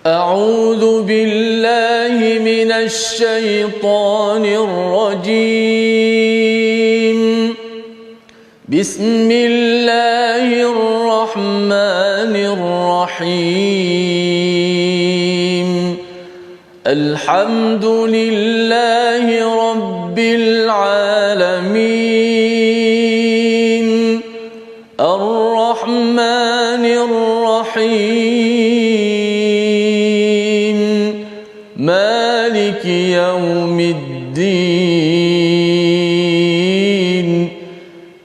أعوذ بالله من الشيطان الرجيم بسم الله الرحمن الرحيم الحمد لله رب العالمين الرحمن الرحيم مالك يوم الدين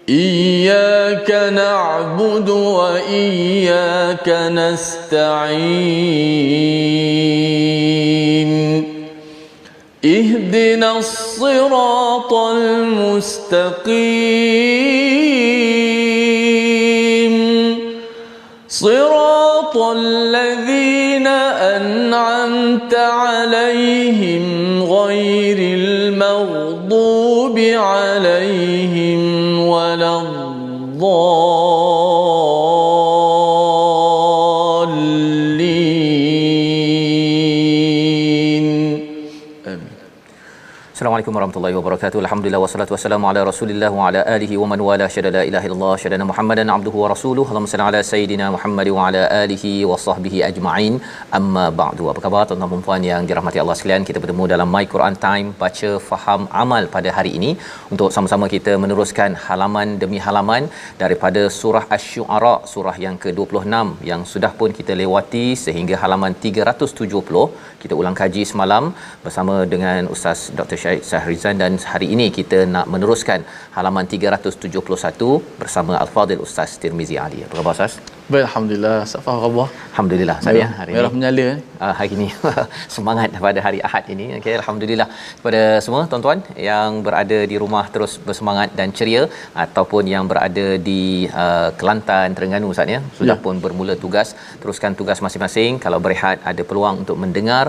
إياك نعبد وإياك نستعين اهدنا الصراط المستقيم صراط الذين أنعمت عليهم غير المغضوب عليهم ولا الضالين آمين. Assalamualaikum warahmatullahi wabarakatuh. Alhamdulillah wassalatu wassalamu ala Rasulillah wa ala alihi wa man wala syada la ilaha illallah syadana Muhammadan abduhu wa rasuluhu. Allahumma salli ala sayidina Muhammad wa ala alihi wa sahbihi ajma'in. Amma ba'du. Apa khabar tuan-tuan dan puan yang dirahmati Allah sekalian? Kita bertemu dalam My Quran Time, baca faham amal pada hari ini untuk sama-sama kita meneruskan halaman demi halaman daripada surah Asy-Syu'ara, surah yang ke-26 yang sudah pun kita lewati sehingga halaman 370. Kita ulang kaji semalam bersama dengan Ustaz Dr. Syahid Sahrizan dan hari ini kita nak meneruskan halaman 371 bersama Al-Fadhil Ustaz Tirmizi Ali. Apa khabar Ustaz? Baik, alhamdulillah. Apa khabar? Alhamdulillah saya hari merah ini menyala hari ini semangat pada hari Ahad ini. Okey, alhamdulillah kepada semua tuan-tuan yang berada di rumah terus bersemangat dan ceria ataupun yang berada di Kelantan, Terengganu Ustaz ya. Sudah pun bermula tugas, teruskan tugas masing-masing. Kalau berehat ada peluang untuk mendengar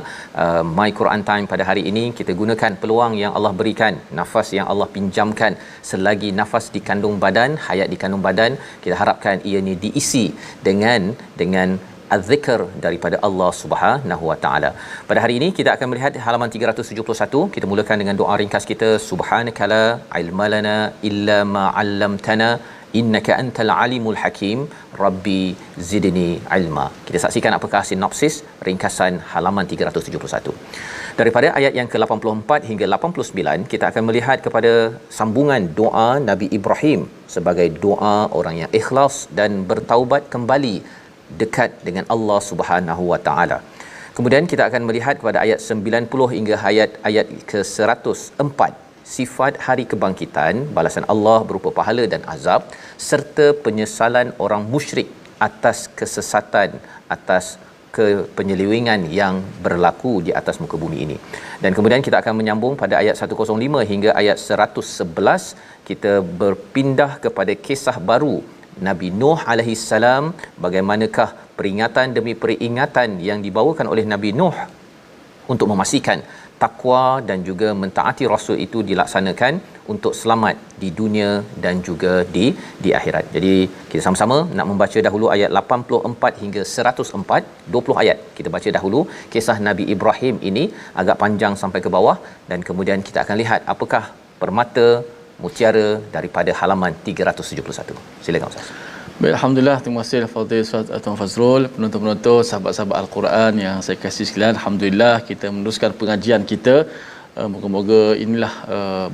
My Quran Time pada hari ini, kita gunakan peluang yang Allah berikan, nafas yang Allah pinjamkan selagi nafas di kandung badan, hayat di kandung badan, kita harapkan ia ni diisi dengan az-zikr daripada Allah Subhanahu wa taala. Pada hari ini kita akan melihat halaman 371. Kita mulakan dengan doa ringkas kita, subhanakala ilmalana illa ma 'allamtana innaka antal alimul hakim rabbi zidni ilma. Kita saksikan apakah sinopsis ringkasan halaman 371. Daripada ayat yang ke-84 hingga 89 kita akan melihat kepada sambungan doa Nabi Ibrahim sebagai doa orang yang ikhlas dan bertaubat kembali dekat dengan Allah Subhanahu wa taala. Kemudian kita akan melihat kepada ayat 90 hingga ayat ke-104 sifat hari kebangkitan, balasan Allah berupa pahala dan azab serta penyesalan orang musyrik atas kesesatan, atas penyelewengan yang berlaku di atas muka bumi ini. Dan kemudian kita akan menyambung pada ayat 105 hingga ayat 111. Kita berpindah kepada kisah baru Nabi Nuh alaihi salam, bagaimanakah peringatan demi peringatan yang dibawakan oleh Nabi Nuh untuk memastikan takwa dan juga mentaati rasul itu dilaksanakan untuk selamat di dunia dan juga di akhirat. Jadi kita sama-sama nak membaca dahulu ayat 84 hingga 104, 20 ayat. Kita baca dahulu kisah Nabi Ibrahim ini agak panjang sampai ke bawah dan kemudian kita akan lihat apakah permata mutiara daripada halaman 371. Silakan Ustaz. Baik, alhamdulillah, terima kasih Al-Fadhil Ustaz Tuan Fazrul, penonton-penonton, sahabat-sahabat Al-Quran yang saya kasih sekalian. Alhamdulillah kita meneruskan pengajian kita. Moga-moga inilah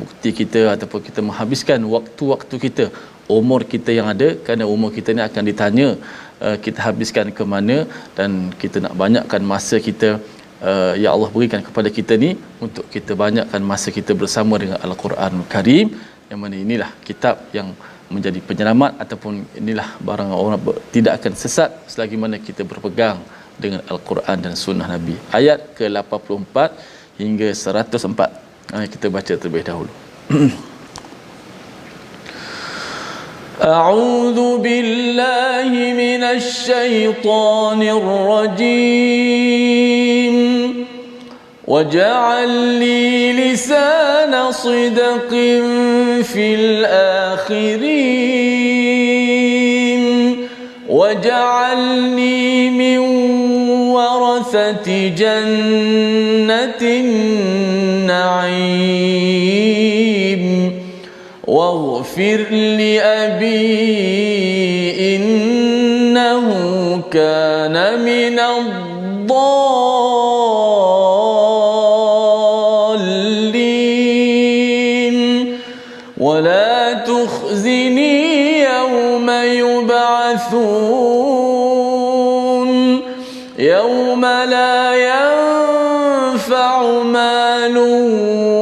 bukti kita ataupun kita menghabiskan waktu-waktu kita, umur kita yang ada, kerana umur kita ni akan ditanya kita habiskan ke mana, dan kita nak banyakkan masa kita ya Allah berikan kepada kita ni untuk kita banyakkan masa kita bersama dengan Al-Quran Karim, yang mana inilah kitab yang menjadi penyelamat ataupun inilah barang orang tidak akan sesat selagi mana kita berpegang dengan Al-Quran dan Sunnah Nabi. Ayat ke-84 hingga 104. Kita baca terlebih dahulu. A'udzu billahi minasy syaithanir rajim. واجعل لي لسان صدق في الآخرين واجعلني من ورثة ورثة جنة النعيم واغفر لأبي إنه كان من الضالين ولا تخزني يوم يبعثون يوم لا ينفع مال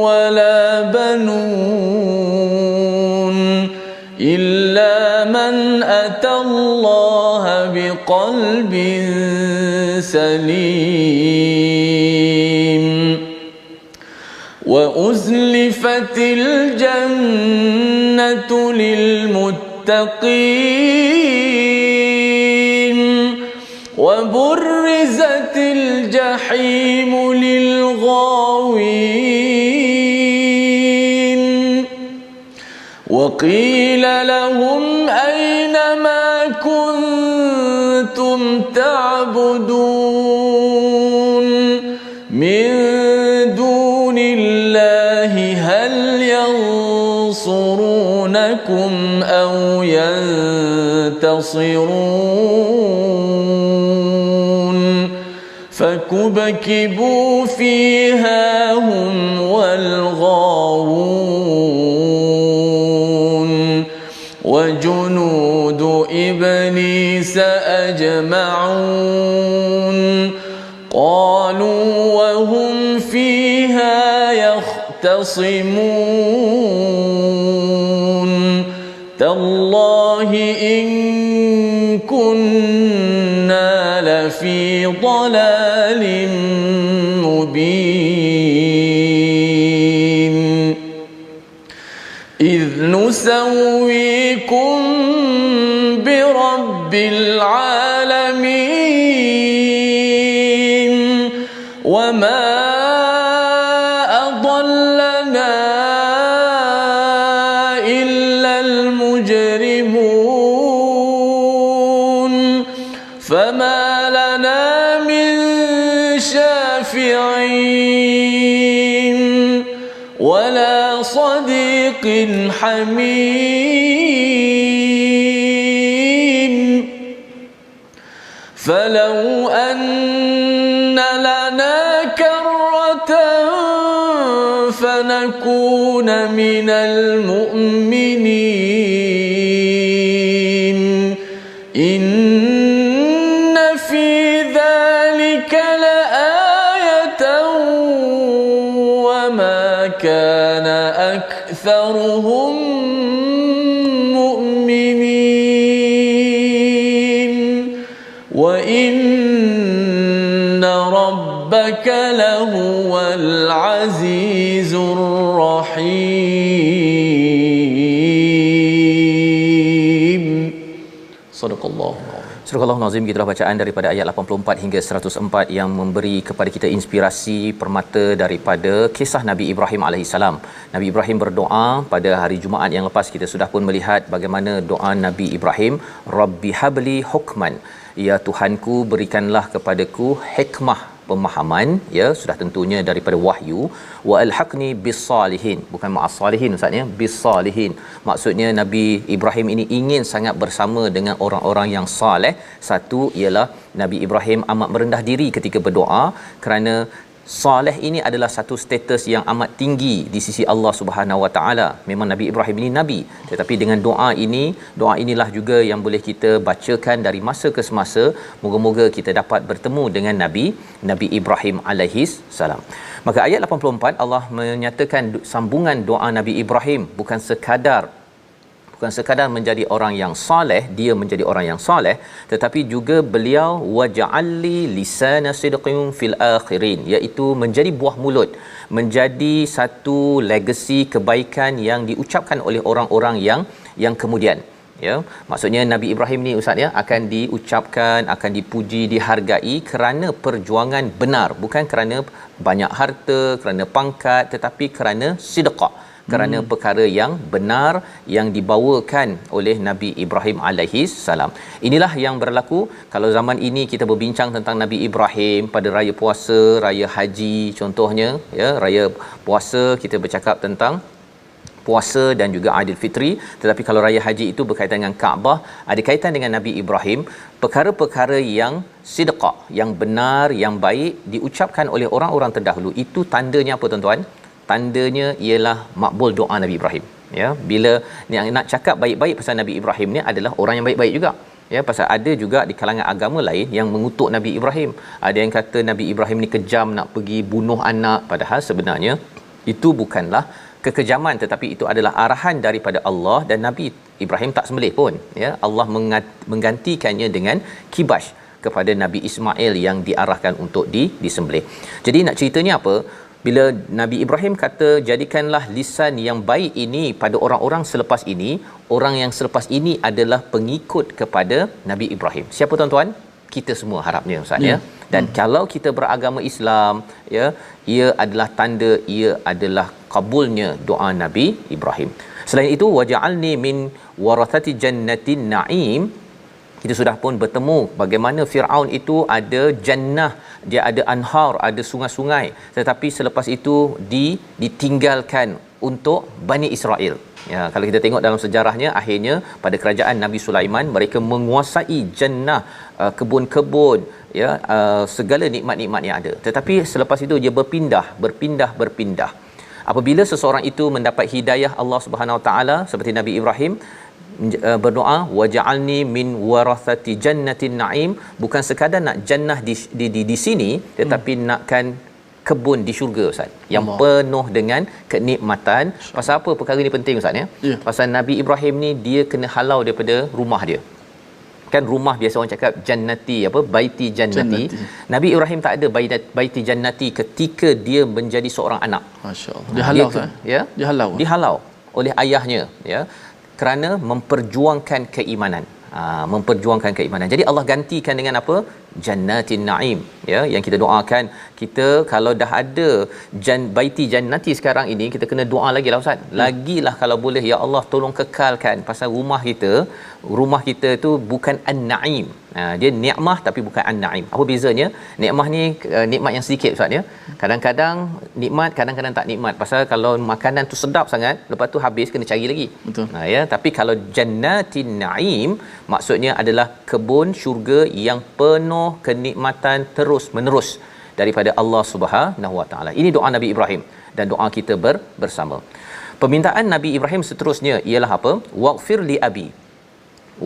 ولا بنون إلا من أتى الله بقلب سليم وأزلفت الجنة للمتقين وبرزت الجحيم للغاوين وقيل لهم أين ما كنتم تعبدون من دون الله هل ينصرونكم أو ينتصرون فكبكبوا فيها هم والغاوون وجنود إبليس أجمعون قالوا وهم فيها يختصمون تالله إن كنا لفي ضلال مبين إذ نسويكم برب العالمين وما أضلنا إلا المجرمون فما لنا من شافعين ولا صديق حميم فلو أن لنا كرة فنكون من المؤمنين إن في ذلك لآية وما كان أكثرهم مؤمنين وإن ربك لهو العزيز الرحيم صدق الله. Surah Al-Nazim, gitulah bacaan daripada ayat 84 hingga 104 yang memberi kepada kita inspirasi permata daripada kisah Nabi Ibrahim alaihissalam. Nabi Ibrahim berdoa pada hari Jumaat yang lepas, kita sudah pun melihat bagaimana doa Nabi Ibrahim, Rabbi habli hukman, ya Tuhanku berikanlah kepadaku hikmah, pemahaman, ya sudah tentunya daripada wahyu, wa alhaqni bis salihin, bukan ma'as salihin ustaz ya, bis salihin, maksudnya Nabi Ibrahim ini ingin sangat bersama dengan orang-orang yang soleh. Satu ialah Nabi Ibrahim amat merendah diri ketika berdoa kerana soleh ini adalah satu status yang amat tinggi di sisi Allah Subhanahu Wa Taala. Memang Nabi Ibrahim ini nabi, tetapi dengan doa inilah juga yang boleh kita bacakan dari masa ke semasa. Moga-moga kita dapat bertemu dengan Nabi Ibrahim alaihis salam. Maka ayat 84 Allah menyatakan sambungan doa Nabi Ibrahim bukan sekadar menjadi orang yang soleh, dia menjadi orang yang soleh, tetapi juga beliau waja'alli lisana sidqin fil akhirin, iaitu menjadi buah mulut, menjadi satu legasi kebaikan yang diucapkan oleh orang-orang yang kemudian. Ya, maksudnya Nabi Ibrahim ni ustaz ya akan diucapkan, akan dipuji, dihargai kerana perjuangan benar, bukan kerana banyak harta, kerana pangkat, tetapi kerana sidqah, kerana perkara yang benar yang dibawakan oleh Nabi Ibrahim alaihi salam. Inilah yang berlaku kalau zaman ini kita berbincang tentang Nabi Ibrahim pada raya puasa, raya haji contohnya, ya, raya puasa kita bercakap tentang puasa dan juga Aidilfitri, tetapi kalau raya haji itu berkaitan dengan Kaabah, ada kaitan dengan Nabi Ibrahim. Perkara-perkara yang sidqah, yang benar, yang baik diucapkan oleh orang-orang terdahulu, itu tandanya apa tuan-tuan? Tandanya ialah makbul doa Nabi Ibrahim. Ya, bila yang nak cakap baik-baik pasal Nabi Ibrahim ni adalah orang yang baik-baik juga. Ya, pasal ada juga di kalangan agama lain yang mengutuk Nabi Ibrahim. Ada yang kata Nabi Ibrahim ni kejam, nak pergi bunuh anak, padahal sebenarnya itu bukanlah kekejaman, tetapi itu adalah arahan daripada Allah, dan Nabi Ibrahim tak sembelih pun, ya. Allah menggantikannya dengan kibash kepada Nabi Ismail yang diarahkan untuk disembelih. Jadi nak ceritanya apa? Bila Nabi Ibrahim kata jadikanlah lisan yang baik ini pada orang-orang selepas ini, orang yang selepas ini adalah pengikut kepada Nabi Ibrahim. Siapa tuan-tuan? Kita semua harapnya Ustaz, ya. Dan kalau kita beragama Islam, ya, ia adalah tanda, ia adalah kabulnya doa Nabi Ibrahim. Selain itu, waja'alni min warathati jannatin na'im. Kita sudah pun bertemu bagaimana Firaun itu ada jannah, dia ada anhar, ada sungai-sungai, tetapi selepas itu ditinggalkan untuk Bani Israel. Ya, kalau kita tengok dalam sejarahnya, akhirnya pada kerajaan Nabi Sulaiman mereka menguasai jannah, kebun-kebun, ya, segala nikmat-nikmat yang ada. Tetapi selepas itu dia berpindah. Apabila seseorang itu mendapat hidayah Allah Subhanahu Wa Taala seperti Nabi Ibrahim, berdoa waja'alni min warathati jannatin na'im, bukan sekadar nak jannah di sini, tetapi nakkan kebun di syurga Ustaz yang Allah, penuh dengan kenikmatan. Pasal apa perkara ni penting Ustaz, ya? Pasal Nabi Ibrahim ni dia kena halau daripada rumah dia. Kan rumah biasa orang cakap jannati, apa, baiti jannati. Nabi Ibrahim tak ada baiti jannati ketika dia menjadi seorang anak. Masya-Allah. Dia halau Ustaz. Ya, dihalau oleh ayahnya, ya, kerana memperjuangkan keimanan. Memperjuangkan keimanan. Jadi Allah gantikan dengan apa? Jannatin Naim, ya, yang kita doakan. Kita kalau dah ada baiti jannati sekarang ini, kita kena doa lagi lah Ustaz. Lagilah kalau boleh, ya Allah tolong kekalkan, pasal rumah kita tu bukan an-naim. Dia nikmah tapi bukan an-naim. Apa bezanya? Nikmah ni nikmat yang sedikit Ustaz, ya. Kadang-kadang nikmat, kadang-kadang tak nikmat. Pasal kalau makanan tu sedap sangat, lepas tu habis kena cari lagi. Betul. Ya, tapi kalau jannatin naim maksudnya adalah kebun syurga yang penuh kenikmatan terus menerus daripada Allah Subhanahu Wa Taala. Ini doa Nabi Ibrahim dan doa kita bersama. Permintaan Nabi Ibrahim seterusnya ialah apa? Waghfir li abi.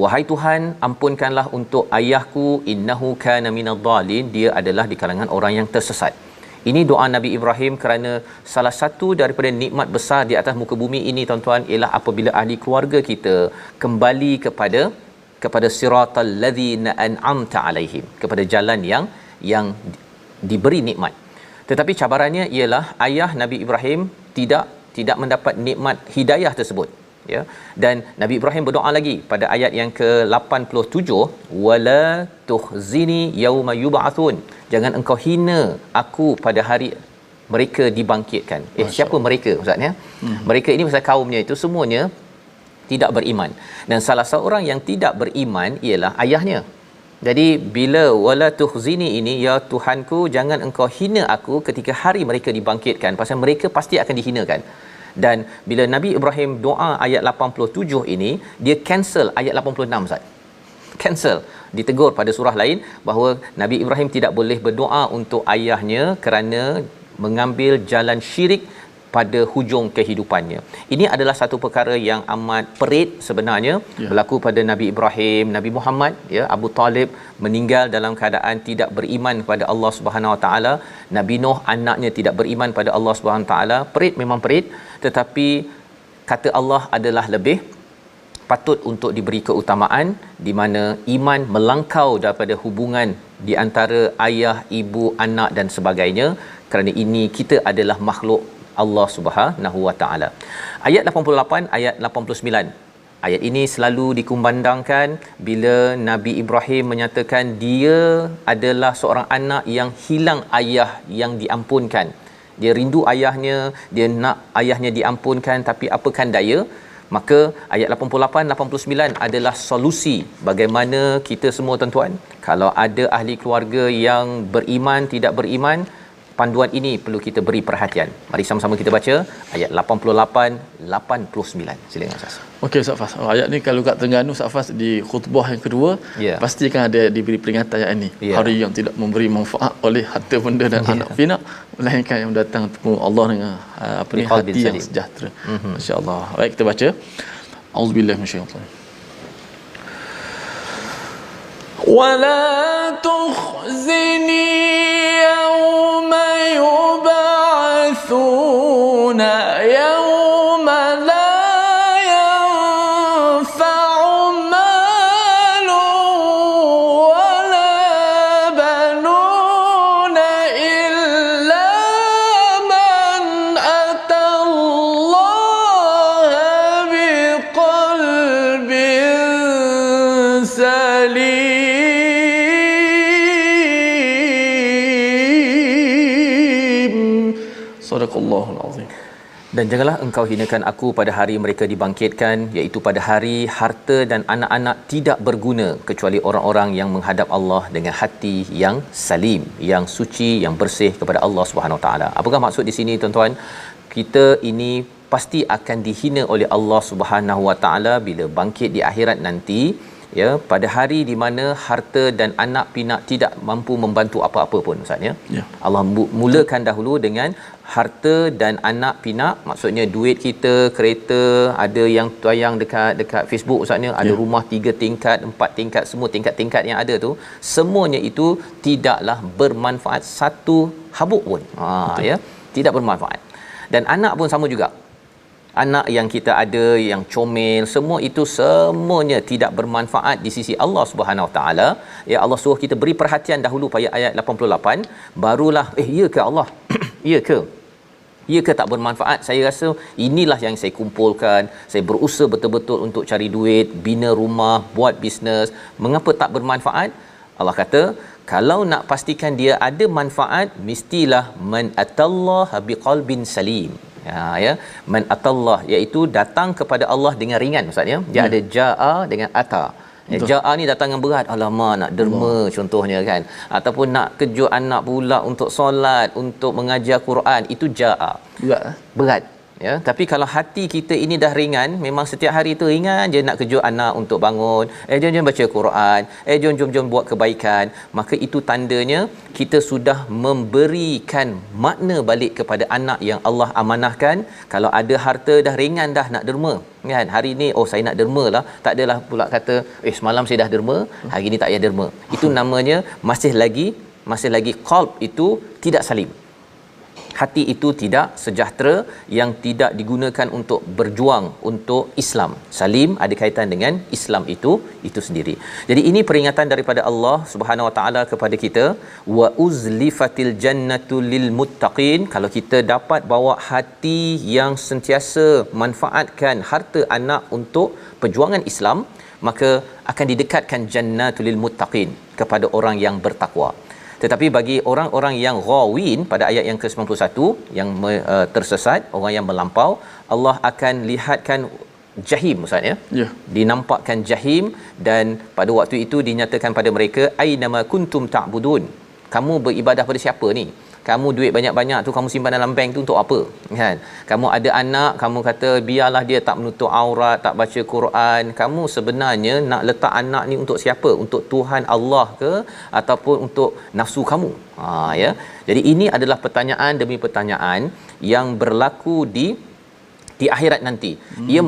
Wahai Tuhan, ampunkanlah untuk ayahku, innahu kana minadh-dhalin, dia adalah di kalangan orang yang tersesat. Ini doa Nabi Ibrahim kerana salah satu daripada nikmat besar di atas muka bumi ini tuan-tuan ialah apabila ahli keluarga kita kembali kepada siratal ladzina an'amta alaihim, kepada jalan yang diberi nikmat. Tetapi cabarannya ialah ayah Nabi Ibrahim tidak mendapat nikmat hidayah tersebut, ya. Dan Nabi Ibrahim berdoa lagi pada ayat yang ke-87, wala tuhzini yauma yub'atsun, jangan engkau hina aku pada hari mereka dibangkitkan. Siapa mereka Ustaz, ya? Mereka ini pasal kaumnya itu semuanya tidak beriman, dan salah seorang yang tidak beriman ialah ayahnya. Jadi bila wala tuhzini ini, ya Tuhanku jangan engkau hina aku ketika hari mereka dibangkitkan, pasal mereka pasti akan dihinakan. Dan bila Nabi Ibrahim doa ayat 87 ini, dia cancel ayat 86 Ustaz. Cancel. Ditegur pada surah lain bahawa Nabi Ibrahim tidak boleh berdoa untuk ayahnya kerana mengambil jalan syirik pada hujung kehidupannya. Ini adalah satu perkara yang amat perit sebenarnya, berlaku pada Nabi Ibrahim, Nabi Muhammad, ya, Abu Talib meninggal dalam keadaan tidak beriman kepada Allah Subhanahu Wa Taala. Nabi Nuh anaknya tidak beriman pada Allah Subhanahu Wa Taala. Perit memang perit, tetapi kata Allah adalah lebih patut untuk diberi keutamaan, di mana iman melangkau daripada hubungan di antara ayah, ibu, anak dan sebagainya, kerana ini kita adalah makhluk Allah Subhanahu Wa Taala. Ayat 88, ayat 89. Ayat ini selalu dikumandangkan bila Nabi Ibrahim menyatakan dia adalah seorang anak yang hilang ayah yang diampunkan. dia rindu ayahnya, dia nak ayahnya diampunkan, tapi apakan daya. Maka ayat 88 89 adalah solusi bagaimana kita semua tuan-tuan, kalau ada ahli keluarga yang beriman tidak beriman, panduan ini perlu kita beri perhatian. Mari sama-sama kita baca ayat 88 89. Silakan Ustaz. Okey Ustaz Fas. Ayat ni kalau kat Terengganu Ustaz Fas di khutbah yang kedua, pasti kan ada diberi peringatan ayat ini. Hari yang tidak memberi manfaat oleh harta benda dan anak pinak, melainkan yang datang temu Allah dengan hati yang sejahtera. Masya-Allah. Baik, kita baca. Auzubillahi minasyaitanir. ولا تخزني يوم يبعثون يوم لا ينفع مال ولا بنون إلا من أتى الله بقلب سليم. Sadaqallahul azim. Dan janganlah engkau hinakan aku pada hari mereka dibangkitkan, iaitu pada hari harta dan anak-anak tidak berguna kecuali orang-orang yang menghadap Allah dengan hati yang salim, yang suci, yang bersih kepada Allah Subhanahu Wa Taala. Apakah maksud di sini tuan-tuan? Kita ini pasti akan dihina oleh Allah Subhanahu Wa Taala bila bangkit di akhirat nanti, ya, pada hari di mana harta dan anak pinak tidak mampu membantu apa-apa pun Ustaz, ya. Allah mulakan dahulu dengan harta dan anak pinak, maksudnya duit kita, kereta, ada yang tayang dekat Facebook Ustaz, ya, ada rumah 3 tingkat, 4 tingkat, semua tingkat-tingkat yang ada tu, semuanya itu tidaklah bermanfaat satu habuk pun. Ya, tidak bermanfaat. Dan anak pun sama juga. Anak yang kita ada, yang comel, semua itu semuanya tidak bermanfaat di sisi Allah Subhanahu Wa Taala. Ya, Allah suruh kita beri perhatian dahulu pada ayat 88, barulah ya ke Allah? Ya ke? Ya ke tak bermanfaat? Saya rasa inilah yang saya kumpulkan, saya berusaha betul-betul untuk cari duit, bina rumah, buat bisnes. Mengapa tak bermanfaat? Allah kata, kalau nak pastikan dia ada manfaat, mestilah man atallaha biqalbin salim. Ya, man atallah, iaitu datang kepada Allah dengan ringan Ustaz, ya. Dia ada jaa dengan ata. Jaa ni datang dengan berat, alamak nak derma contohnya kan, ataupun nak kejut anak pula untuk solat, untuk mengajar Quran, itu jaa. Berat. Ya, tapi kalau hati kita ini dah ringan, memang setiap hari tu ringan je nak kejut anak untuk bangun, jom baca Quran, jom buat kebaikan, maka itu tandanya kita sudah memberikan makna balik kepada anak yang Allah amanahkan. Kalau ada harta dah ringan dah nak derma kan, hari ni saya nak derma lah, tak adalah pula kata semalam saya dah derma, hari ni tak payah derma. Itu namanya masih lagi qalb itu tidak salim, hati itu tidak sejahtera, yang tidak digunakan untuk berjuang untuk Islam. Salim ada kaitan dengan Islam itu sendiri. Jadi ini peringatan daripada Allah Subhanahu Wa Taala kepada kita, wa uzlifatil jannatu lil muttaqin. Kalau kita dapat bawa hati yang sentiasa manfaatkan harta anak untuk perjuangan Islam, maka akan didekatkan jannatul lil muttaqin, kepada orang yang bertakwa. Tetapi bagi orang-orang yang ghawin, pada ayat yang ke-91, yang tersesat, orang yang melampau, Allah akan lihatkan jahim Ustaz, ya. Dinampakkan jahim, dan pada waktu itu dinyatakan pada mereka, ainama kuntum ta'budun. Kamu beribadah pada siapa ni? Kamu duit banyak-banyak tu kamu simpan dalam bank tu untuk apa? Kan? Kamu ada anak, kamu kata biarlah dia tak menutup aurat, tak baca Quran. Kamu sebenarnya nak letak anak ni untuk siapa? Untuk Tuhan Allah ke, ataupun untuk nafsu kamu? Ya. Jadi ini adalah pertanyaan demi pertanyaan yang berlaku di akhirat nanti. Ia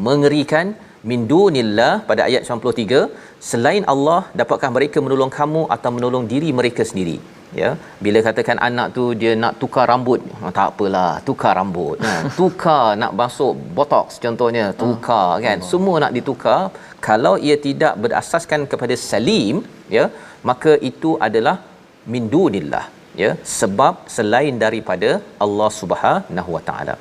mengerikan min dunillah pada ayat 93, selain Allah, dapatkah mereka menolong kamu atau menolong diri mereka sendiri? Ya, bila katakan anak tu dia nak tukar rambut, tak apalah, tukar rambut. Tukar nak basuh botox contohnya, tukar kan. Semua nak ditukar. Kalau ia tidak berasaskan kepada salim, ya, maka itu adalah min dunillah, ya, sebab selain daripada Allah Subhanahu Wa Taala.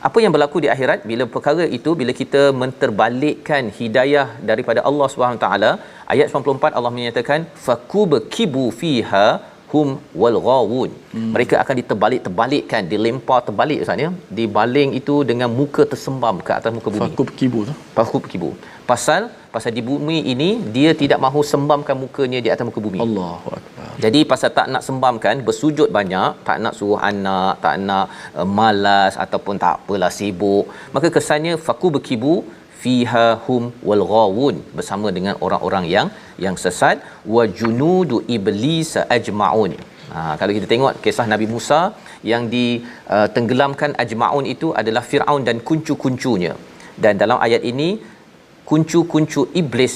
Apa yang berlaku di akhirat bila perkara itu, bila kita menterbalikkan hidayah daripada Allah Subhanahu Wa Taala, ayat 94 Allah menyatakan fakubkibu fiha hum wal ghawun. Mereka akan diterbalik-terbalikkan, dilempar terbalik Ustaz ya. Dibaling itu dengan muka tersembam ke atas muka bumi. Fakub kibu. Pasal di bumi ini dia tidak mahu sembamkan mukanya di atas muka bumi. Allahu akbar. Jadi pasal tak nak sembamkan, bersujud banyak, tak nak suruh anak, tak nak malas ataupun tak apalah sibuk. Maka kesannya fakubikibu fiha hum wal ghawun, bersama dengan orang-orang yang sesat, wa junudu iblis ajmaun. Kalau kita tengok kisah Nabi Musa yang ditenggelamkan ajmaun itu adalah Firaun dan kuncu-kuncunya. Dan dalam ayat ini kuncu-kuncu iblis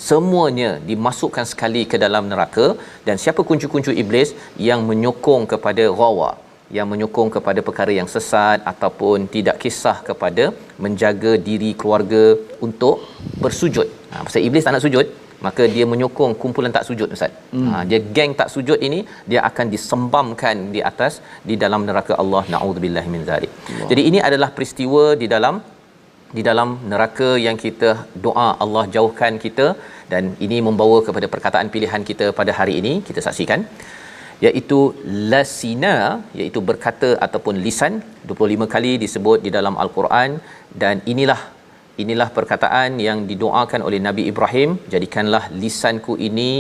semuanya dimasukkan sekali ke dalam neraka. Dan siapa kuncu-kuncu iblis? Yang menyokong kepada ghawa, yang menyokong kepada perkara yang sesat ataupun tidak kisah kepada menjaga diri keluarga untuk bersujud. Pasal iblis tak nak sujud, maka dia menyokong kumpulan tak sujud Ustaz. Dia geng tak sujud ini, dia akan disembamkan di atas di dalam neraka Allah, naudzubillahi min zalik. Jadi ini adalah peristiwa di dalam neraka yang kita doa Allah jauhkan kita, dan ini membawa kepada perkataan pilihan kita pada hari ini. Kita saksikan, iaitu lasina, iaitu berkata ataupun lisan, 25 kali disebut di dalam al-Quran. Dan inilah perkataan yang didoakan oleh Nabi Ibrahim, jadikanlah lisanku ini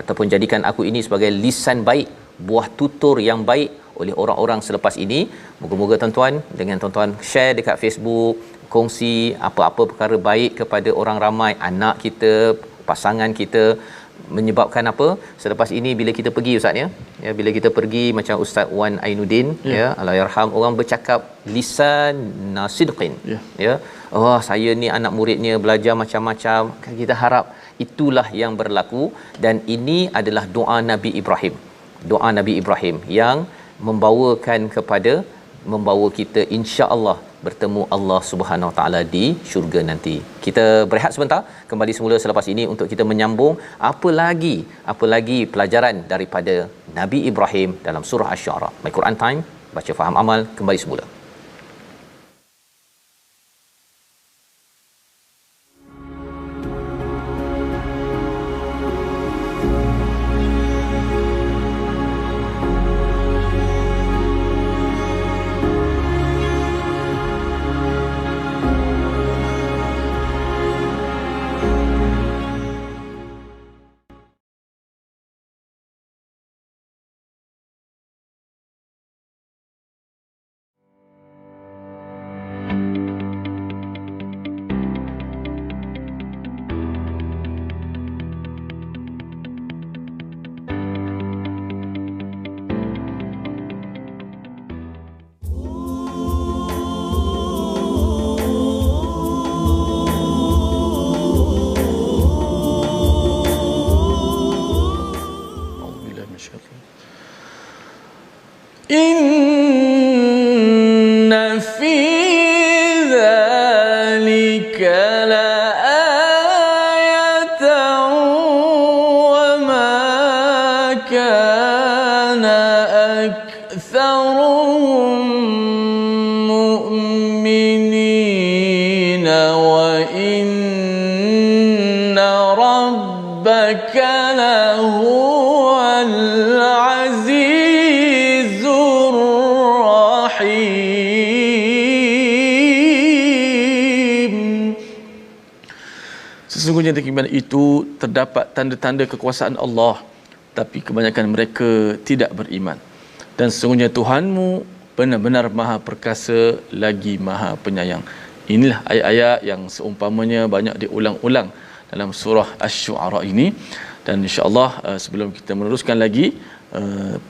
ataupun jadikan aku ini sebagai lisan baik, buah tutur yang baik oleh orang-orang selepas ini. Moga-moga tuan-tuan dengan tuan-tuan share dekat Facebook, kongsi apa-apa perkara baik kepada orang ramai, anak kita, pasangan kita. Menyebabkan apa? Selepas ini bila kita pergi Ustaz ya, bila kita pergi macam Ustaz Wan Ainuddin Allahyarham, orang bercakap lisan nasidqin saya ni anak muridnya belajar macam-macam. Kita harap itulah yang berlaku. Dan ini adalah doa Nabi Ibrahim yang membawa kita insya-Allah bertemu Allah Subhanahu Wa Taala di syurga nanti. Kita berehat sebentar, kembali semula selepas ini untuk kita menyambung apa lagi pelajaran daripada Nabi Ibrahim dalam surah Asy-Syu'ara. My Quran Time, baca faham amal, kembali semula. Inna fi dzalika laayatan wa ma kana aktsaruhum mu'minina wa inna rabbaka lahuwal azizur rahim. Sesungguhnya di mana itu terdapat tanda-tanda kekuasaan Allah, tapi kebanyakan mereka tidak beriman. Dan sesungguhnya Tuhanmu benar-benar Maha Perkasa lagi Maha Penyayang. Inilah ayat-ayat yang seumpamanya banyak diulang-ulang dalam surah Asy-Syu'ara ini. Dan insya-Allah sebelum kita meneruskan lagi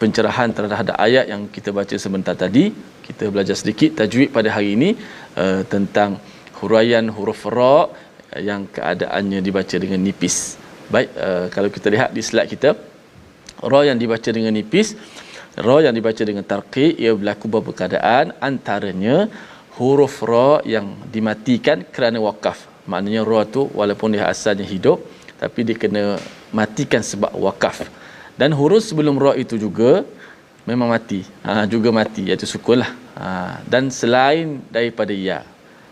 pencerahan terhadap ayat yang kita baca sebentar tadi, kita belajar sedikit tajwid pada hari ini tentang huraian huruf ra yang keadaannya dibaca dengan nipis. Baik, kalau kita lihat di slide kita, ra yang dibaca dengan nipis, ra yang dibaca dengan tarqiq, ia berlaku beberapa keadaan. Antaranya huruf ra yang dimatikan kerana wakaf. Maknanya ra tu walaupun dia asalnya hidup, tapi dia kena matikan sebab wakaf. Dan huruf sebelum ra itu juga memang mati, juga mati, iaitu sukun lah. Dan selain daripada ya,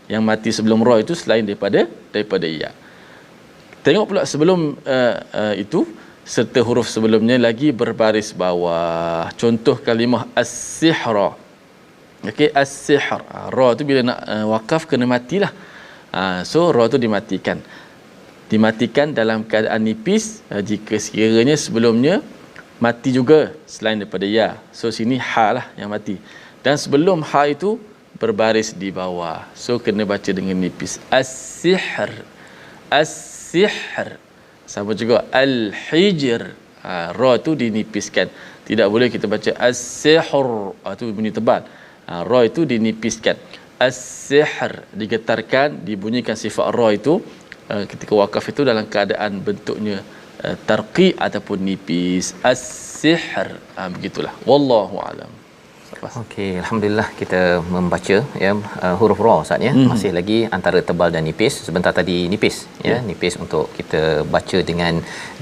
yang mati sebelum ra itu selain daripada ya. Tengok pula sebelum itu, serta huruf sebelumnya lagi berbaris bawah. Contoh kalimah as-sihra. Okey, as-sihr. Ra tu bila nak wakaf kena matilah. So ra tu dimatikan. Dimatikan dalam keadaan nipis jika sekiranya sebelumnya mati juga selain daripada ya. So sini ha lah yang mati. Dan sebelum ha itu berbaris di bawah. So kena baca dengan nipis. As-sihr. As-sihr. Sama juga al-hijr. Ra tu dinipiskan. Tidak boleh kita baca as-sihr. Tu bunyi tebal. Ra itu dinipiskan. As-sihr digetarkan, dibunyikan sifat ra itu ketika wakaf itu dalam keadaan bentuknya tarqi ataupun nipis. As-sihr. Begitulah. Wallahu alam. Okey, alhamdulillah kita membaca ya huruf ra Ustaz ya. Masih lagi antara tebal dan nipis. Sebentar tadi nipis ya, nipis untuk kita baca dengan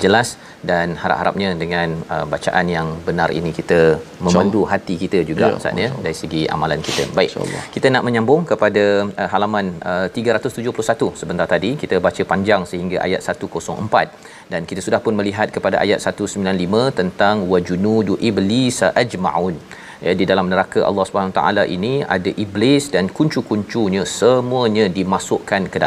jelas dan harap-harapnya dengan bacaan yang benar ini kita memandu hati kita juga Ustaz ya dari segi amalan kita. Baik. Kita nak menyambung kepada halaman 371 sebentar tadi kita baca panjang sehingga ayat 104 dan kita sudah pun melihat kepada ayat 195 tentang wajunudu iblis ajmaun. Ya, di dalam neraka Allah Subhanahu taala ini ada iblis dan kuncu-kuncunya semuanya dimasukkan ke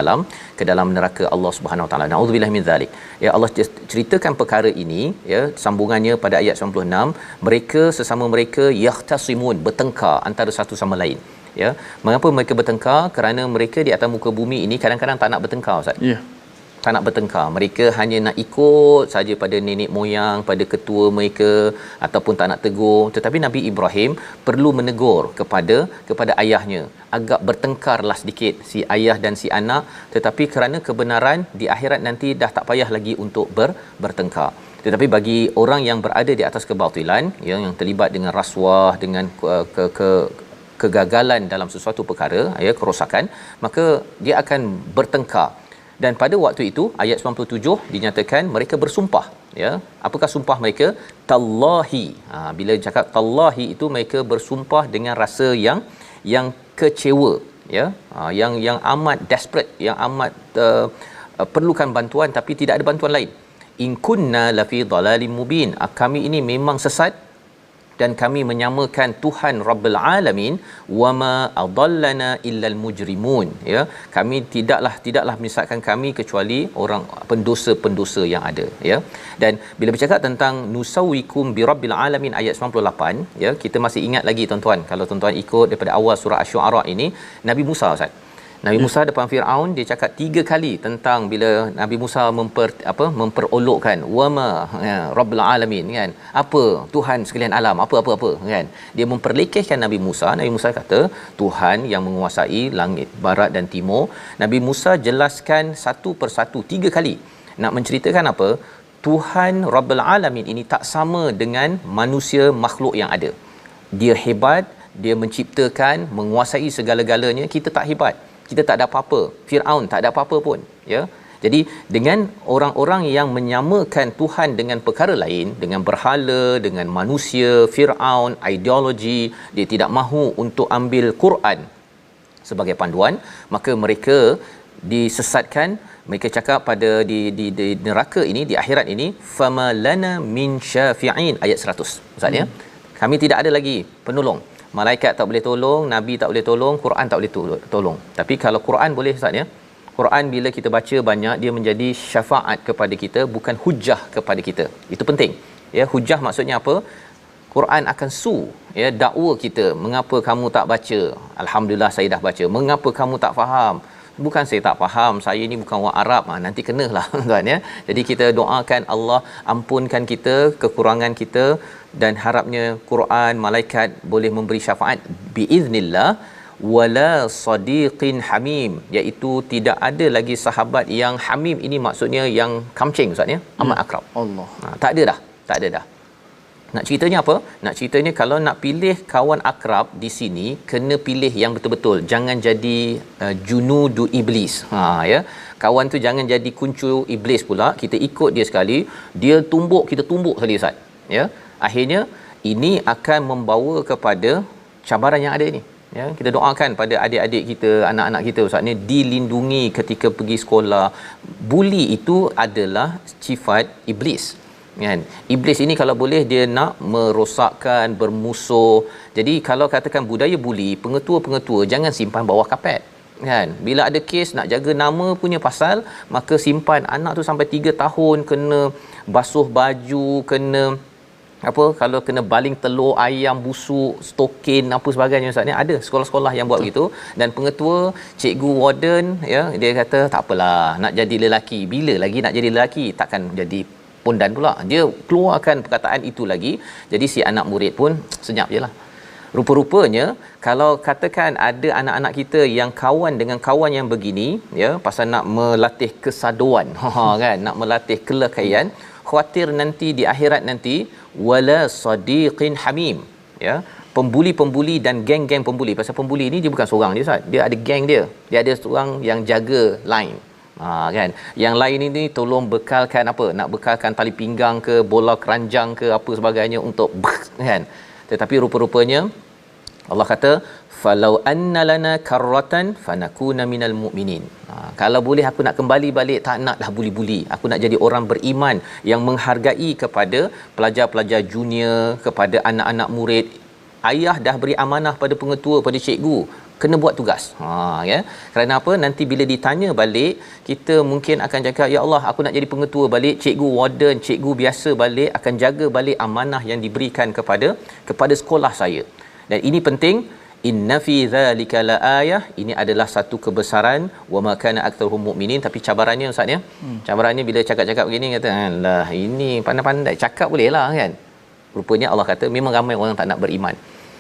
dalam neraka Allah Subhanahu taala. Nauzubillahi min zalik. Ya, Allah ceritakan perkara ini ya, sambungannya pada ayat 96, mereka sesama mereka yahtasimun, bertengkar antara satu sama lain. Ya, mengapa mereka bertengkar? Kerana mereka di atas muka bumi ini kadang-kadang tak nak bertengkar Ustaz. Ya. Tak nak bertengkar. Mereka hanya nak ikut saja pada nenek moyang, pada ketua mereka ataupun tak nak tegur. Tetapi Nabi Ibrahim perlu menegur kepada ayahnya. Agak bertengkarlah sedikit si ayah dan si anak, tetapi kerana kebenaran di akhirat nanti dah tak payah lagi untuk bertengkar. Tetapi bagi orang yang berada di atas kebatilan, yang terlibat dengan rasuah, dengan kegagalan dalam sesuatu perkara, kerosakan, maka dia akan bertengkar. Dan pada waktu itu ayat 97 dinyatakan mereka bersumpah ya. Apakah sumpah mereka? Tallahi. Bila cakap tallahi itu mereka bersumpah dengan rasa yang kecewa ya. Yang amat desperate, yang amat perlukan bantuan tapi tidak ada bantuan lain. In kunna lafi dhalalim mubin. Kami ini memang sesat dan kami menyamakan Tuhan Rabbul Alamin wama adallana illal mujrimun ya, kami tidaklah misalkan kami kecuali orang pendosa-pendosa yang ada ya. Dan bila bercakap tentang nusawikum birabbil alamin ayat 98 ya, kita masih ingat lagi tuan-tuan, kalau tuan-tuan ikut daripada awal surah Asy-Syu'ara ini, Nabi Musa Ustaz, Nabi Musa depan Firaun dia cakap 3 kali tentang bila Nabi Musa memperolokkan wama ya, Rabbul Alamin kan, apa Tuhan sekalian alam, apa kan, dia memperlekehkan Nabi Musa. Nabi Musa kata Tuhan yang menguasai langit, barat dan timur. Nabi Musa jelaskan satu persatu 3 kali nak menceritakan apa, Tuhan Rabbul Alamin ini tak sama dengan manusia makhluk yang ada. Dia hebat, dia menciptakan, menguasai segala-galanya. Kita tak hebat, kita tak ada apa-apa. Firaun tak ada apa-apa pun ya. Jadi dengan orang-orang yang menyamakan Tuhan dengan perkara lain, dengan berhala, dengan manusia, Firaun, ideologi, dia tidak mahu untuk ambil Quran sebagai panduan, maka mereka disesatkan. Mereka cakap pada di neraka ini, di akhirat ini, fama lana min syafi'in ayat 100 Ustaz ya. Kami tidak ada lagi penolong. Malaikat tak boleh tolong, Nabi tak boleh tolong, Quran tak boleh tolong. Tapi kalau Quran boleh Ustaz ya. Quran bila kita baca banyak, dia menjadi syafaat kepada kita, bukan hujah kepada kita. Itu penting. Ya, hujah maksudnya apa? Quran akan ya dakwa kita. Mengapa kamu tak baca? Alhamdulillah saya dah baca. Mengapa kamu tak faham? Bukan saya tak faham, saya ni bukan orang Arab. Nanti kenalah tuan ya. Jadi kita doakan Allah ampunkan kita kekurangan kita, dan harapnya Quran, malaikat boleh memberi syafaat biiznillah. Wala sadiqin hamim, iaitu tidak ada lagi sahabat yang hamim. Ini maksudnya yang kamcing Ustaz ya, amat akrab. Allah. Tak ada dah. Nak ceritanya apa? Nak ceritanya kalau nak pilih kawan akrab di sini, kena pilih yang betul-betul. Jangan jadi junudu iblis. Ya. Kawan tu jangan jadi kuncu iblis pula. Kita ikut dia sekali, dia tumbuk, kita tumbuk sekali Ustaz. Ya. Akhirnya ini akan membawa kepada cabaran yang ada ni. Ya, kita doakan pada adik-adik kita, anak-anak kita Ustaz ni dilindungi ketika pergi sekolah. Buli itu adalah sifat iblis. kan. Iblis ini kalau boleh dia nak merosakkan, bermusuh. Jadi kalau katakan budaya buli, pengetua-pengetua jangan simpan bawah kapet kan. Bila ada kes nak jaga nama punya pasal, maka simpan anak tu sampai 3 tahun kena basuh baju, kena apa, kalau kena baling telur ayam busuk, stokin apa sebagainya Ustaz ni, ada sekolah-sekolah yang buat begitu. Dan pengetua, cikgu, warden ya, dia kata tak apalah, nak jadi lelaki, bila lagi nak jadi lelaki, takkan jadi pondan pula. Dia keluarkan perkataan itu lagi. Jadi si anak murid pun senyap jelah. Rupa-rupanya kalau katakan ada anak-anak kita yang kawan dengan kawan yang begini ya, pasal nak melatih kesaduan kan, nak melatih kelakaian, khawatir nanti di akhirat nanti wala sadiqin hamim ya, pembuli-pembuli dan geng-geng pembuli. Pasal pembuli ni dia bukan seorang je Ustaz, dia ada geng dia ada seorang yang jaga line kan. Yang lain ini tolong bekalkan apa, nak bekalkan tali pinggang ke, bola keranjang ke apa sebagainya untuk kan. Tetapi rupa-rupanya Allah kata falau anna lana karratan fanakuna minal mu'minin. Kalau boleh aku nak kembali balik, tak naklah buli-buli. Aku nak jadi orang beriman yang menghargai kepada pelajar-pelajar junior, kepada anak-anak murid. Ayah dah beri amanah pada pengetua, pada cikgu, kena buat tugas. Ya. Kerana apa? Nanti bila ditanya balik, kita mungkin akan cakap, ya Allah, aku nak jadi pengetua balik, cikgu warden, cikgu biasa balik akan jaga balik amanah yang diberikan kepada sekolah saya. Dan ini penting. Inna fi zalika laayah, ini adalah satu kebesaran. Wa ma kana aktsaruhum mu'minin. Tapi cabarannya Ustaz ya, cabarannya bila cakap-cakap begini, kata alah ini pandai-pandai cakap boleh lah kan. Rupanya Allah kata memang ramai orang tak nak beriman.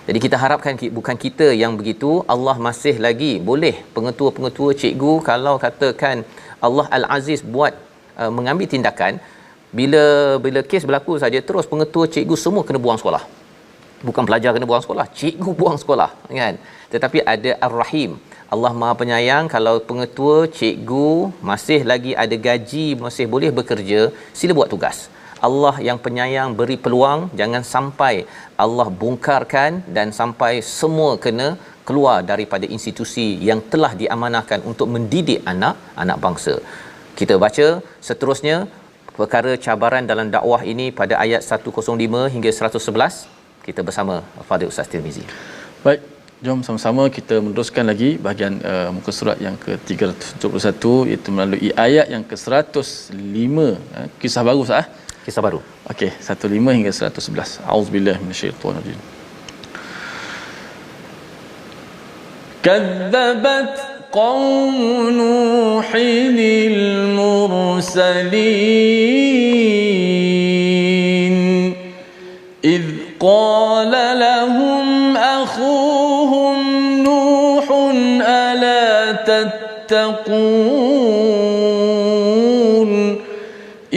Jadi kita harapkan bukan kita yang begitu. Allah masih lagi boleh pengetua-pengetua, cikgu, kalau katakan Allah Al-Aziz buat mengambil tindakan, bila kes berlaku saja terus pengetua, cikgu semua kena buang sekolah. Bukan pelajar kena buang sekolah, cikgu buang sekolah kan. Tetapi ada Ar-Rahim, Allah Maha Penyayang. Kalau pengetua, cikgu masih lagi ada gaji, masih boleh bekerja, sila buat tugas. Allah yang penyayang beri peluang, jangan sampai Allah bongkarkan dan sampai semua kena keluar daripada institusi yang telah diamanahkan untuk mendidik anak bangsa. Kita baca seterusnya perkara cabaran dalam dakwah ini pada ayat 105 hingga 111. Kita bersama Fadil Ustaz Tirmizi. Baik, jom sama-sama kita meneruskan lagi bahagian muka surat yang ke-371, iaitu melalui ayat yang ke-105. Kisah baru Ustaz. Kisah baru. Okey, 105 hingga 111. Auzubillahi minasyaitonir rajim. Kadzabat qaum nuhil mursalin idh qala lahum akhuhum nuhun ala tattaqun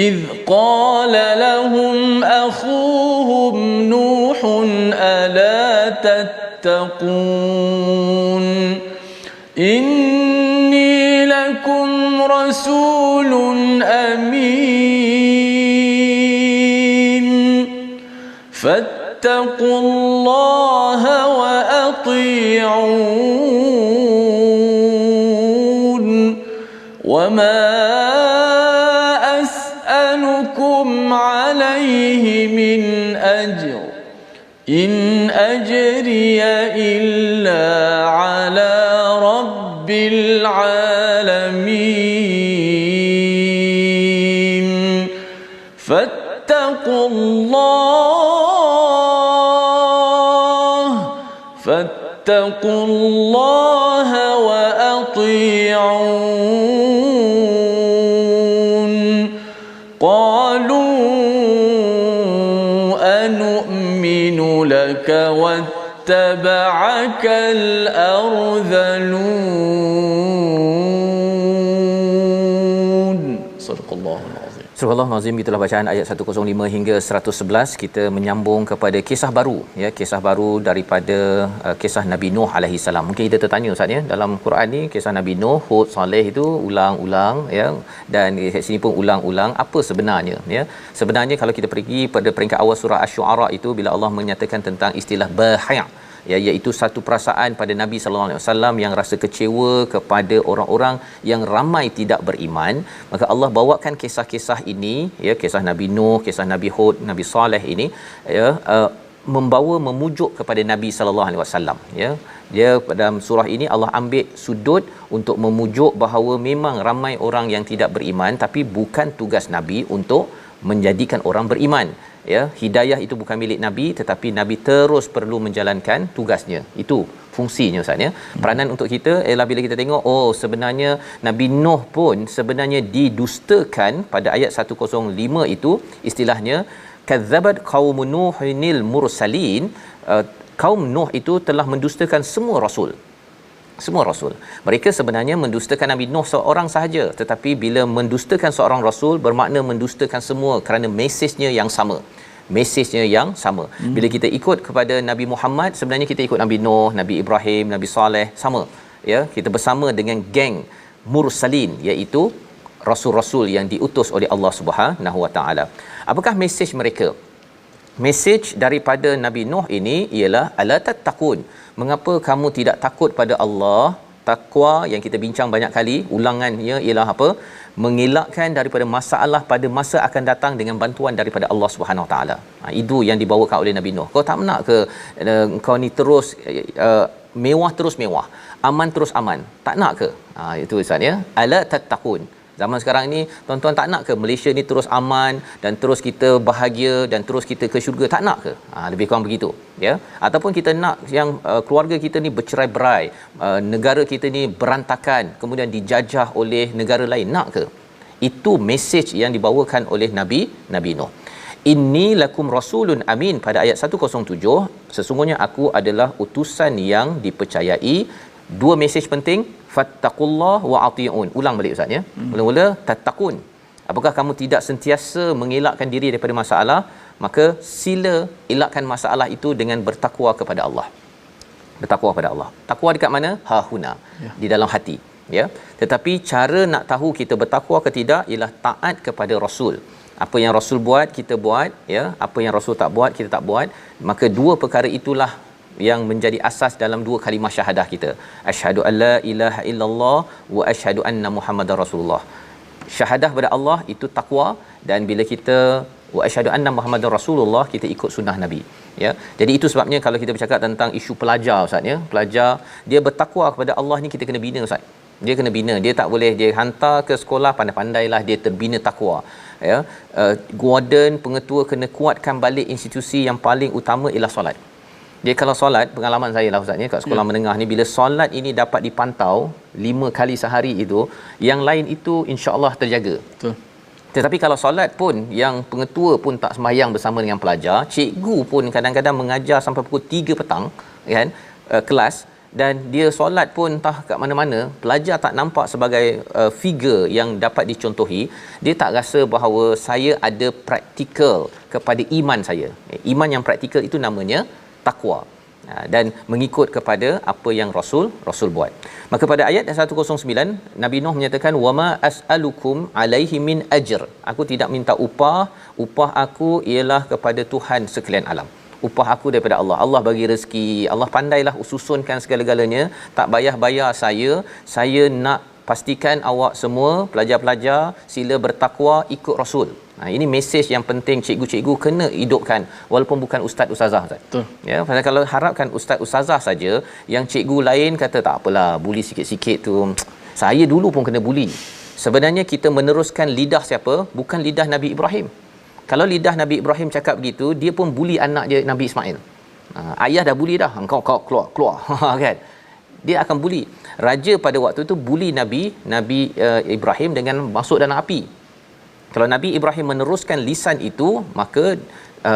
idh qala lahum akhuhum nuhun ala tattaqun inni lakum rasulun amin فاتقوا الله وأطيعون وما أسألكم عليه من أجر إن أجري إلا على رب العالمين فاتقوا الله وأطيعون قالوا أنؤمن لك واتبعك الأرذلون صدق الله العظيم. Surah Al-Nazim, itulah bacaan ayat 105 hingga 111. Kita menyambung kepada kisah baru ya, kisah baru daripada kisah Nabi Nuh alaihi salam. Mungkin kita tertanya Ustaz ya, dalam Quran ni kisah Nabi Nuh, Hud, Saleh itu ulang-ulang ya, dan di sini pun ulang-ulang. Apa sebenarnya ya? Sebenarnya kalau kita pergi pada peringkat awal surah Asy-Syu'ara itu, bila Allah menyatakan tentang istilah bahi', ya, iaitu satu perasaan pada Nabi sallallahu alaihi wasallam yang rasa kecewa kepada orang-orang yang ramai tidak beriman. Maka Allah bawakan kisah-kisah ini, ya, kisah Nabi Nuh, kisah Nabi Hud, Nabi Saleh ini, ya, membawa memujuk kepada Nabi sallallahu alaihi wasallam, ya. Dia dalam surah ini Allah ambil sudut untuk memujuk bahawa memang ramai orang yang tidak beriman, tapi bukan tugas Nabi untuk menjadikan orang beriman, ya. Hidayah itu bukan milik Nabi, tetapi Nabi terus perlu menjalankan tugasnya. Itu fungsinya Ustaz, ya. Peranan untuk kita ialah bila kita tengok, oh sebenarnya Nabi Nuh pun sebenarnya didustakan pada ayat 105 itu, istilahnya kazzabat qaumun nuhinil mursalin. Kaum Nuh itu telah mendustakan semua rasul. Semua rasul. Mereka sebenarnya mendustakan Nabi Nuh seorang sahaja, tetapi bila mendustakan seorang rasul bermakna mendustakan semua, kerana mesejnya yang sama. Mesejnya yang sama. Bila kita ikut kepada Nabi Muhammad, sebenarnya kita ikut Nabi Nuh, Nabi Ibrahim, Nabi Saleh, sama. Ya, kita bersama dengan geng mursalin, iaitu rasul-rasul yang diutus oleh Allah Subhanahu Wa Taala. Apakah mesej mereka? Mesej daripada Nabi Nuh ini ialah ala tattaqun. Mengapa kamu tidak takut pada Allah? Takwa yang kita bincang banyak kali, ulangannya ialah apa? Mengelakkan daripada masalah pada masa akan datang dengan bantuan daripada Allah Subhanahu Wa Taala. Itu yang dibawakan oleh Nabi Nuh. Kau tak nak ke kau ni terus mewah terus mewah, aman terus aman? Tak nak ke? Itu Ustaz, ya. Ala tattaqun. Zaman sekarang ni tuan-tuan tak nak ke Malaysia ni terus aman dan terus kita bahagia dan terus kita ke syurga? Tak nak ke? Lebih kurang begitu, ya. Ataupun kita nak yang keluarga kita ni bercerai-berai, negara kita ni berantakan, kemudian dijajah oleh negara lain? Nak ke? Itu mesej yang dibawakan oleh Nabi Nuh. Inni lakum rasulun amin pada ayat 107, sesungguhnya aku adalah utusan yang dipercayai. Dua mesej penting, fattaqullah wa ati'un. Ulang balik Ustaz, ya. Mula-mula tattaqun. Apakah kamu tidak sentiasa mengelakkan diri daripada masalah? Maka sila elakkan masalah itu dengan bertakwa kepada Allah. Bertakwa kepada Allah. Takwa dekat mana? Hahuna, di dalam hati, ya. Tetapi cara nak tahu kita bertakwa ke tidak ialah taat kepada Rasul. Apa yang Rasul buat kita buat, ya. Apa yang Rasul tak buat kita tak buat. Maka dua perkara itulah yang menjadi asas dalam dua kalimah syahadah kita. Asyhadu alla ilaha illallah wa asyhadu anna Muhammadar Rasulullah. Syahadah kepada Allah itu takwa, dan bila kita wa asyhadu anna Muhammadar Rasulullah, kita ikut sunnah Nabi, ya. Jadi itu sebabnya kalau kita bercakap tentang isu pelajar Ustaz, ya, pelajar dia bertakwa kepada Allah ni kita kena bina Ustaz. Dia kena bina, dia tak boleh dia hantar ke sekolah pandai-pandailah dia terbina takwa, ya. Warden, pengetua kena kuatkan balik institusi yang paling utama ialah solat. Dia kalau solat, pengalaman saya lah Ustaz, ya, kat sekolah menengah ni, bila solat ini dapat dipantau 5 kali sehari itu, yang lain itu insya-Allah terjaga. Betul. Tetapi kalau solat pun yang pengetua pun tak sembahyang bersama dengan pelajar, cikgu pun kadang-kadang mengajar sampai pukul 3 petang, kan, kelas, dan dia solat pun entah kat mana-mana, pelajar tak nampak sebagai figure yang dapat dicontohi, dia tak rasa bahawa saya ada praktikal kepada iman saya. Iman yang praktikal itu namanya takwa, dan mengikut kepada apa yang Rasul buat. Maka pada ayat 109 Nabi Nuh menyatakan wama as'alukum alaihi min ajr. Aku tidak minta upah aku ialah kepada Tuhan sekalian alam. Upah aku daripada Allah. Allah bagi rezeki, Allah pandailah susunkan segala-galanya, tak bayar saya nak pastikan awak semua pelajar-pelajar sila bertakwa, ikut Rasul. Ini mesej yang penting cikgu-cikgu kena hidupkan, walaupun bukan ustaz ustazah Ustaz. Betul. Ya, pasal kalau harapkan ustaz ustazah saja, yang cikgu lain kata tak apalah, buli sikit-sikit tu. Saya dulu pun kena buli. Sebenarnya kita meneruskan lidah siapa? Bukan lidah Nabi Ibrahim. Kalau lidah Nabi Ibrahim cakap begitu, dia pun buli anak dia Nabi Ismail. Ayah dah buli dah, engkau keluar kan. Dia akan buli. Raja pada waktu itu buli Nabi Ibrahim dengan masuk dalam api. Kalau Nabi Ibrahim meneruskan lisan itu, maka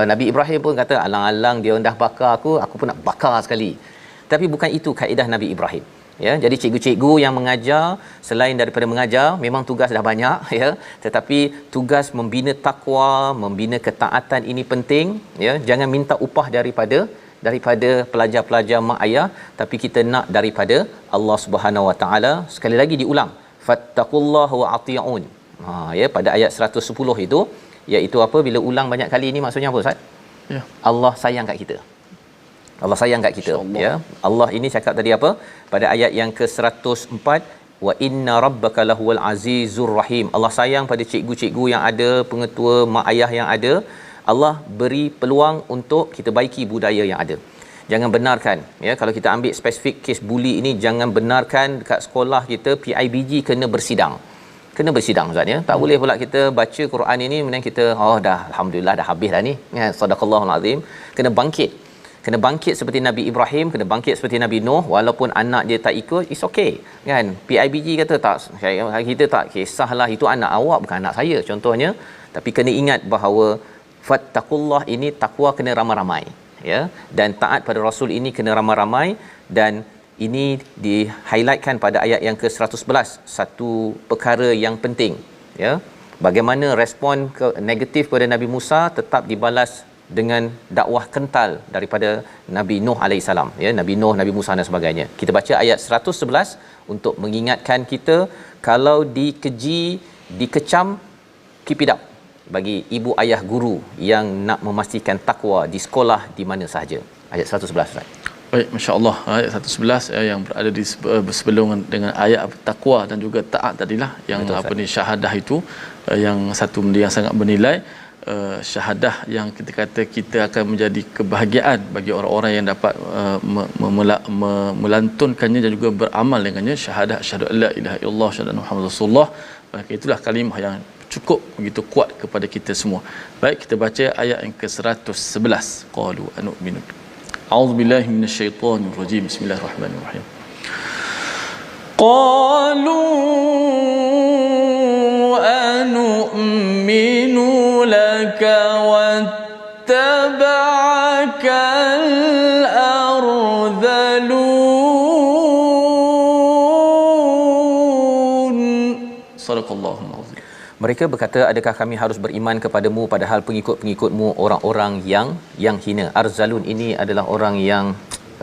Nabi Ibrahim pun kata alang-alang dia dah bakar aku pun nak bakar sekali. Tapi bukan itu kaedah Nabi Ibrahim, ya. Jadi cikgu-cikgu yang mengajar, selain daripada mengajar, memang tugas dah banyak, ya, tetapi tugas membina takwa, membina ketaatan ini penting, ya. Jangan minta upah daripada pelajar-pelajar mak ayah, tapi kita nak daripada Allah Subhanahu Wa Taala. Sekali lagi diulang, fattaqullaha wa ati'un. Ya, pada ayat 110 itu, iaitu apa, bila ulang banyak kali ini maksudnya apa Ustaz? Ya. Allah sayang kat kita. Allah sayang kat kita, ya. Allah ini cakap tadi apa? Pada ayat yang ke-104, wa inna rabbaka lahuwal azizur rahim. Allah sayang pada cikgu-cikgu yang ada, pengetua, mak ayah yang ada. Allah beri peluang untuk kita baiki budaya yang ada. Jangan benarkan, ya, kalau kita ambil spesifik kes buli ini, jangan benarkan dekat sekolah kita PIBG kena bersidang. Kena bersidang, ustaz, ya. Tak boleh pula kita baca Quran ini kemudian kita dah alhamdulillah dah habis dah ni, ya, sadaqallahul azim. Kena bangkit. Kena bangkit seperti Nabi Ibrahim, kena bangkit seperti Nabi Nuh, walaupun anak dia tak ikut, it's okay, kan. PIBG kata tak, kita tak kisahlah, itu anak awak bukan anak saya contohnya. Tapi kena ingat bahawa fattaqullah ini takwa kena ramai-ramai, ya, dan taat pada Rasul ini kena ramai-ramai. Dan ini di-highlightkan pada ayat yang ke-111, satu perkara yang penting, ya. Bagaimana respon negatif pada Nabi Musa tetap dibalas dengan dakwah kental daripada Nabi Nuh alaihissalam, ya, Nabi Nuh, Nabi Musa dan sebagainya. Kita baca ayat 111 untuk mengingatkan kita kalau dikeji, dikecam, keep it up bagi ibu ayah guru yang nak memastikan takwa di sekolah di mana sahaja. Ayat 111, Ustaz. Baik, masya-Allah, ayat 111 yang berada di sebelum dengan ayat takwa dan juga taat tadilah yang betul, apa ni, syahadah itu yang satu benda yang sangat bernilai. Syahadah yang kita kata kita akan menjadi kebahagiaan bagi orang-orang yang dapat melantunkannya dan juga beramal dengannya. Syahadah asyhadu alla ilaha illallah syahadu Muhammadar Rasulullah, maka itulah kalimah yang cukup begitu kuat kepada kita semua. Baik, kita baca ayat yang ke-111. Qalu anu'minu. A'udzubillahi minasyaitonir rajim. Bismillahirrahmanirrahim. Qalu anu'minu laka wattaba'akal ardhalun. Sadaqallahul azim. Mereka berkata, adakah kami harus beriman kepadamu padahal pengikut-pengikutmu orang-orang yang hina. Arzalun ini adalah orang yang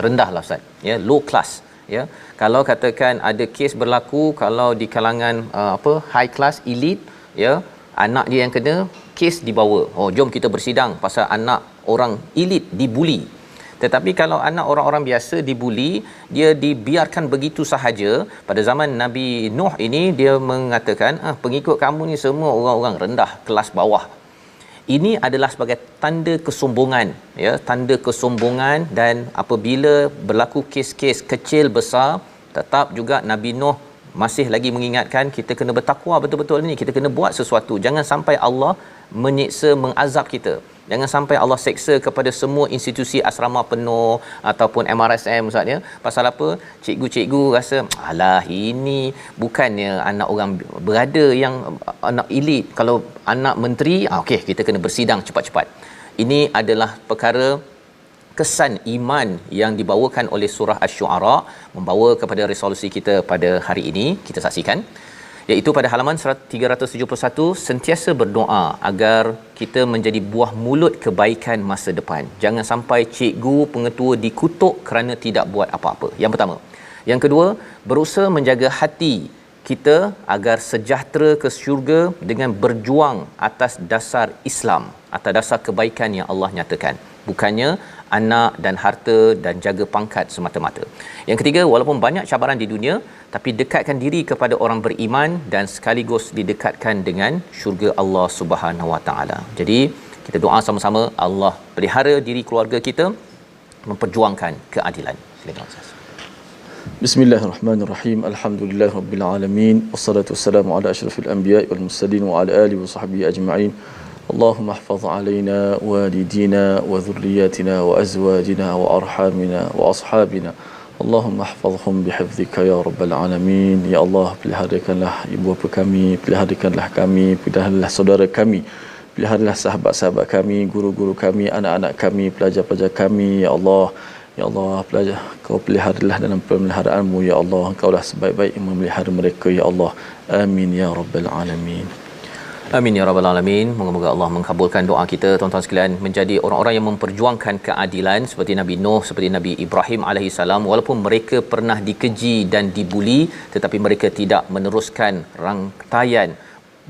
rendahlah, Ustaz, ya, low class, ya. Kalau katakan ada kes berlaku kalau di kalangan high class, elite, ya, anak dia yang kena, kes dibawa, jom kita bersidang pasal anak orang elite dibuli. Tetapi kalau anak orang-orang biasa dibuli, dia dibiarkan begitu sahaja. Pada zaman Nabi Nuh ini, dia mengatakan, pengikut kamu ni semua orang-orang rendah, kelas bawah. Ini adalah sebagai tanda kesombongan, ya, tanda kesombongan. Dan apabila berlaku kes-kes kecil besar, tetap juga Nabi Nuh masih lagi mengingatkan kita kena bertakwa betul-betul ni, kita kena buat sesuatu. Jangan sampai Allah menyiksa, mengazab kita. Jangan sampai Allah seksa kepada semua institusi asrama penuh ataupun MRSM, Ustaz, ya. Pasal apa? Cikgu-cikgu rasa, alah, ini bukannya anak orang berada yang anak elit. Kalau anak menteri, okey, kita kena bersidang cepat-cepat. Ini adalah perkara kesan iman yang dibawakan oleh surah Asy-Syu'ara, membawa kepada resolusi kita pada hari ini. Kita saksikan, iaitu pada halaman 371, sentiasa berdoa agar kita menjadi buah mulut kebaikan masa depan. Jangan sampai cikgu, pengetua dikutuk kerana tidak buat apa-apa. Yang pertama. Yang kedua, berusaha menjaga hati kita agar sejahtera ke syurga dengan berjuang atas dasar Islam, atas dasar kebaikan yang Allah nyatakan. Bukannya anak dan harta dan jaga pangkat semata-mata. Yang ketiga, walaupun banyak cabaran di dunia, tapi dekatkan diri kepada orang beriman dan sekaligus didekatkan dengan syurga Allah Subhanahu Wa Taala. Jadi, kita doa sama-sama Allah pelihara diri keluarga kita, memperjuangkan keadilan. Silakan, Ustaz. Bismillahirrahmanirrahim. Alhamdulillahirabbil alamin. Wassalatu wassalamu ala asyrafil anbiya'i wal mursalin wa ala alihi wa sahbihi ajma'in. اللهم احفظ علينا والدينا وذرياتنا وأزواجنا وأرحامنا وأصحابنا اللهم احفظهم بحفظك يا رب العالمين. Ya Allah, peliharakanlah ibu bapa kami, peliharakanlah kami, peliharakanlah saudara kami, peliharakanlah sahabat-sahabat kami, guru-guru kami, anak-anak kami, pelajar-pelajar kami. Ya Allah, ya Allah, pelajar, kau peliharalah dalam pemeliharaanmu. Ya Allah, engkaulah sebaik-baik yang memelihara mereka. Ya Allah, amin ya rabbal alamin. Amin ya rabbal alamin. Moga-moga Allah mengabulkan doa kita, tuan-tuan sekalian, menjadi orang-orang yang memperjuangkan keadilan seperti Nabi Nuh, seperti Nabi Ibrahim alaihissalam. Walaupun mereka pernah dikeji dan dibuli, tetapi mereka tidak meneruskan rangkaian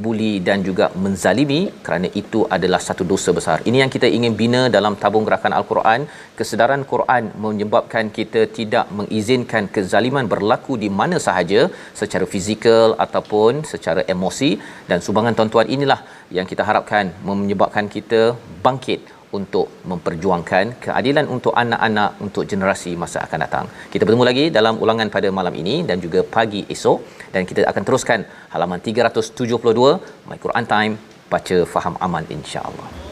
buli dan juga menzalimi, kerana itu adalah satu dosa besar. Ini yang kita ingin bina dalam tabung gerakan Al-Quran. Kesedaran Quran menyebabkan kita tidak mengizinkan kezaliman berlaku di mana sahaja, secara fizikal ataupun secara emosi, dan sumbangan tuan-tuan inilah yang kita harapkan menyebabkan kita bangkit untuk memperjuangkan keadilan untuk anak-anak, untuk generasi masa akan datang. Kita bertemu lagi dalam ulangan pada malam ini dan juga pagi esok, dan kita akan teruskan halaman 372 My Quran Time, baca faham aman, insya-Allah.